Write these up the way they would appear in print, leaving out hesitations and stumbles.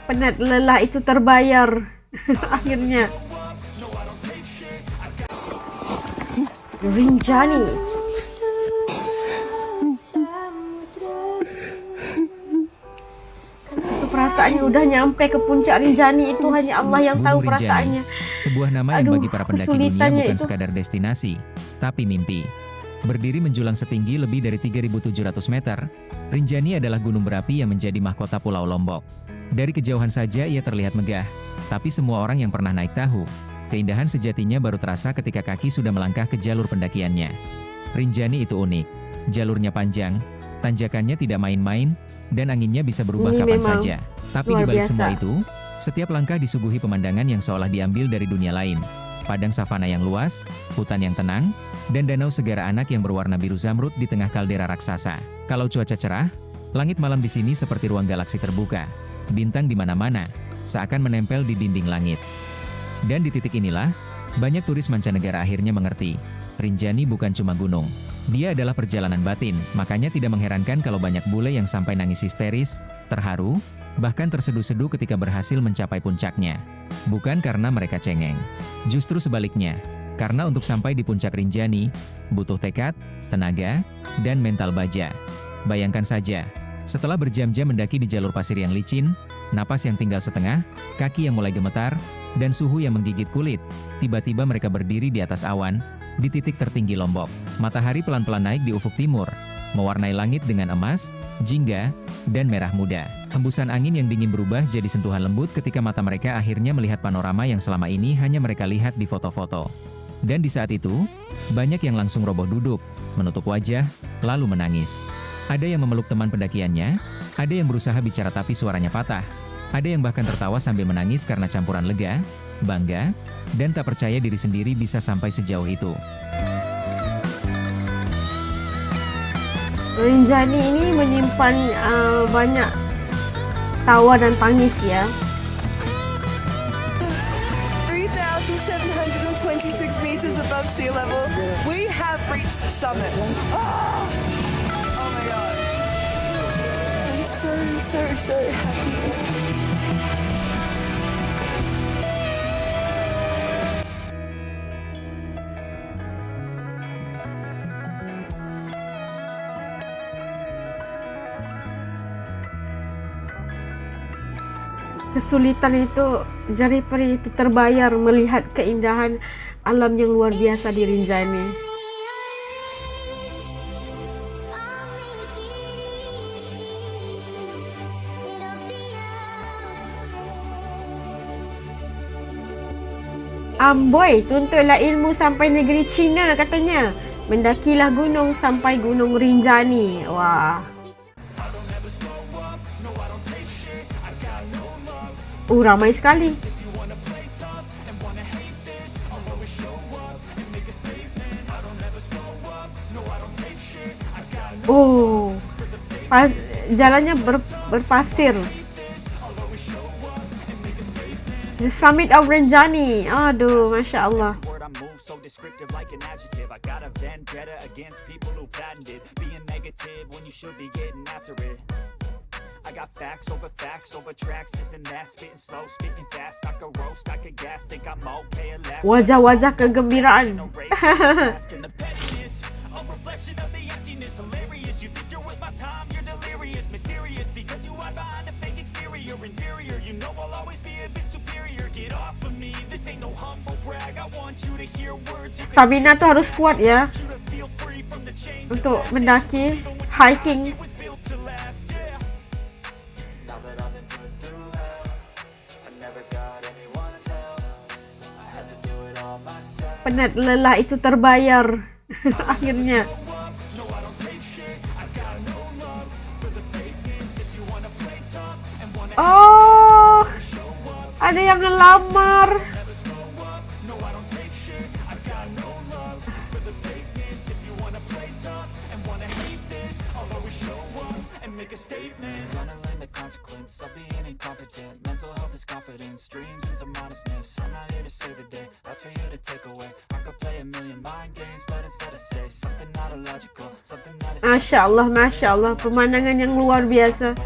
Penat lelah itu terbayar. Akhirnya Rinjani. Itu perasaannya udah nyampe ke puncak Rinjani, itu hanya Allah yang tahu Gunung Rinjani, perasaannya. sebuah nama yang bagi para pendaki dunia kesulitannya bukan itu. sekadar destinasi, tapi mimpi. Berdiri menjulang setinggi lebih dari 3.700 meter, Rinjani adalah gunung berapi yang menjadi mahkota Pulau Lombok. Dari kejauhan saja ia terlihat megah, tapi semua orang yang pernah naik tahu, keindahan sejatinya baru terasa ketika kaki sudah melangkah ke jalur pendakiannya. Rinjani itu unik, jalurnya panjang, tanjakannya tidak main-main, dan anginnya bisa berubah Ini kapan memang saja. Tapi luar di balik biasa. semua itu, setiap langkah disuguhi pemandangan yang seolah diambil dari dunia lain. Padang savana yang luas, hutan yang tenang, dan danau segara anak yang berwarna biru zamrud di tengah kaldera raksasa. Kalau cuaca cerah, langit malam di sini seperti ruang galaksi terbuka. Bintang di mana-mana, seakan menempel di dinding langit. Dan di titik inilah, banyak turis mancanegara akhirnya mengerti. Rinjani bukan cuma gunung. Dia adalah perjalanan batin, makanya tidak mengherankan kalau banyak bule yang sampai nangis histeris, terharu, bahkan terseduh-seduh ketika berhasil mencapai puncaknya. Bukan karena mereka cengeng. Justru sebaliknya, karena untuk sampai di puncak Rinjani, butuh tekad, tenaga, dan mental baja. Bayangkan saja, setelah berjam-jam mendaki di jalur pasir yang licin, napas yang tinggal setengah, kaki yang mulai gemetar, dan suhu yang menggigit kulit, tiba-tiba mereka berdiri di atas awan, di titik tertinggi Lombok. Matahari pelan-pelan naik di ufuk timur, mewarnai langit dengan emas, jingga, dan merah muda. Hembusan angin yang dingin berubah jadi sentuhan lembut ketika mata mereka akhirnya melihat panorama yang selama ini hanya mereka lihat di foto-foto. Dan di saat itu, banyak yang langsung roboh duduk, menutup wajah, lalu menangis. Ada yang memeluk teman pendakiannya, ada yang berusaha bicara tapi suaranya patah, ada yang bahkan tertawa sambil menangis karena campuran lega, bangga, dan tak percaya diri sendiri bisa sampai sejauh itu. Rinjani ini menyimpan banyak tawa dan tangis ya. 3,726 meters above sea level, we have reached the summit. Oh my god. I'm so happy. Kesulitan itu, jerih perih itu terbayar melihat keindahan alam yang luar biasa di Rinjani. Amboi, tuntutlah ilmu sampai negeri Cina katanya. Mendakilah gunung sampai gunung Rinjani. Wah. Ramai sekali. Oh, jalannya berpasir. The summit of Rinjani. Aduh, Masya Allah. So descriptive like an adjective. I got a vendetta against people who patented being negative when you should be getting after it. I got facts over tracks, this and that, spitting slow, spitting fast. I could roast, I could gas, think I'm okay at last. Wajah-wajah kegembiraan. Stamina tuh harus kuat ya untuk mendaki, hiking. Penat lelah itu terbayar. Akhirnya oh, ada yang ngelamar. Of being incompetent, mental health is confidence, dreams into modestness. I'm not here to save the day, that's for you to take away. I could play a million mind games, but instead I say something not illogical, something that is. Masya Allah, pemandangan yang luar biasa,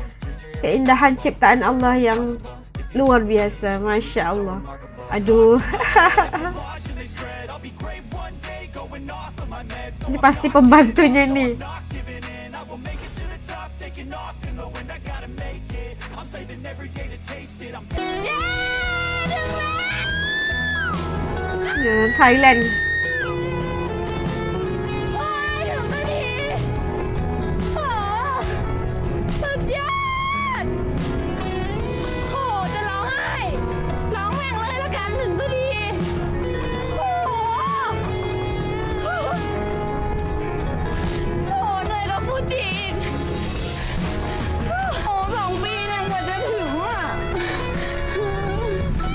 keindahan ciptaan Allah yang luar biasa, Masya Allah. Aduh. Ini pasti pembantunya nih. Ya, Thailand.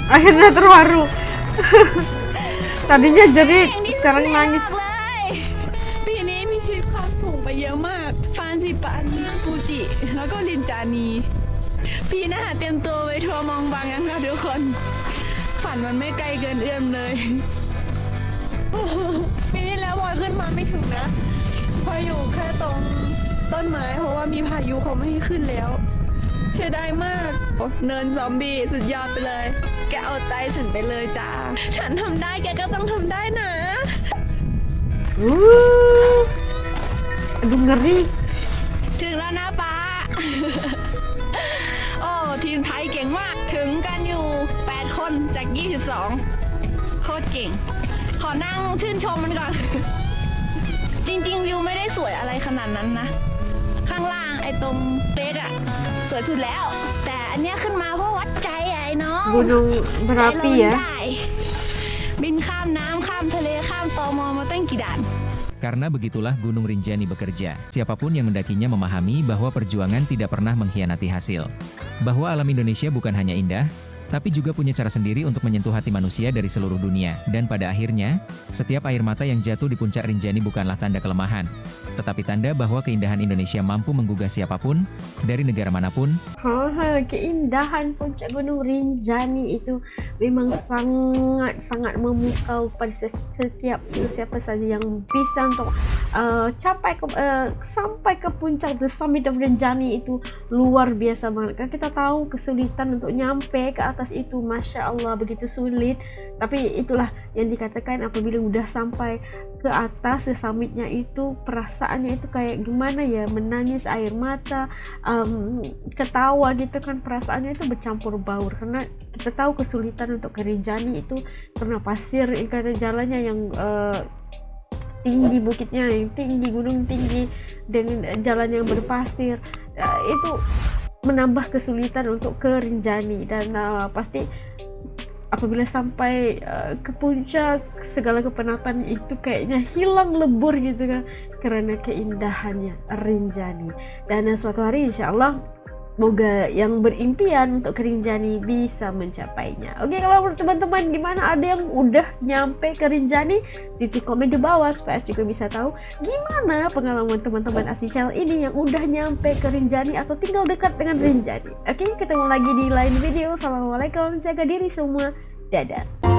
Akhirnya terharu. Tadinya jerit, sekarang nangis. ปีนี้มีชีวิตความสูงไปเยอะมากฟานซิปันฟูจิแล้วก็ลินจานีปีหน้าเตรียมตัวไปทัวร์มองบางกันค่ะทุกคนฝันมันไม่ไกลเกินเอื้อมเลยปีที่แล้ววอยขึ้นมาไม่ถึงนะพออยู่แค่ตรงต้นไม้เพราะว่ามีพายุเขาไม่ให้ขึ้นแล้วเสียดายมากเนินซอมบี้สุดยอดไปเลยแกเอาใจฉันไปเลยจ้าฉันทำได้แกก็ต้องทำได้นะ Aduh, ngeri. ถึงแล้วนะป้า โอ้ทีมไทยเก่งมากถึงกันอยู่8คนจาก 22โคตรเก่งขอนั่งชื่นชมมันก่อน จริงๆวิวไม่ได้สวยอะไรขนาดนั้นนะข้างล่างไอ้ตรงเบสอะสวยสุดแล้วแต่อันเนี้ยขึ้นมาเพราะวัดใจไอ้น้อง Gunung ใจ berapi เรา ya. ได้บินข้ามน้ำข้ามทะเลข้ามตมมาตั้งกี่ด่าน Karena begitulah Gunung Rinjani bekerja. Siapapun yang mendakinya memahami bahwa perjuangan tidak pernah mengkhianati hasil. Bahwa alam Indonesia bukan hanya indah, tapi juga punya cara sendiri untuk menyentuh hati manusia dari seluruh dunia. Dan pada akhirnya, setiap air mata yang jatuh di puncak Rinjani bukanlah tanda kelemahan, tetapi tanda bahwa keindahan Indonesia mampu menggugah siapapun, dari negara manapun. Keindahan puncak Gunung Rinjani itu memang sangat memukau pada sesiapa saja yang bisa untuk sampai ke puncak the summit of Rinjani itu luar biasa banget. Kan kita tahu kesulitan untuk nyampe ke atas itu, Masya Allah begitu sulit. Tapi itulah yang dikatakan apabila udah sampai ke atas, ke summitnya itu perasaannya itu kayak gimana ya, menangis air mata, ketawa gitu kan, perasaannya itu bercampur baur karena kita tahu kesulitan untuk ke Rinjani itu karena pasir, karena jalannya yang tinggi, bukitnya yang tinggi, gunung tinggi dan jalan yang berpasir, itu menambah kesulitan untuk ke Rinjani. Dan pasti apabila sampai ke puncak segala kepenatan itu kayaknya hilang lebur gitu kan karena keindahannya Rinjani. Dan suatu hari insya Allah semoga yang berimpian untuk ke Rinjani bisa mencapainya. Oke, kalau menurut teman-teman gimana, ada yang udah nyampe ke Rinjani? Titik komen di bawah supaya juga bisa tahu gimana pengalaman teman-teman Asicel ini yang udah nyampe ke Rinjani atau tinggal dekat dengan Rinjani. Oke, ketemu lagi di lain video. Assalamualaikum, jaga diri semua, dadah.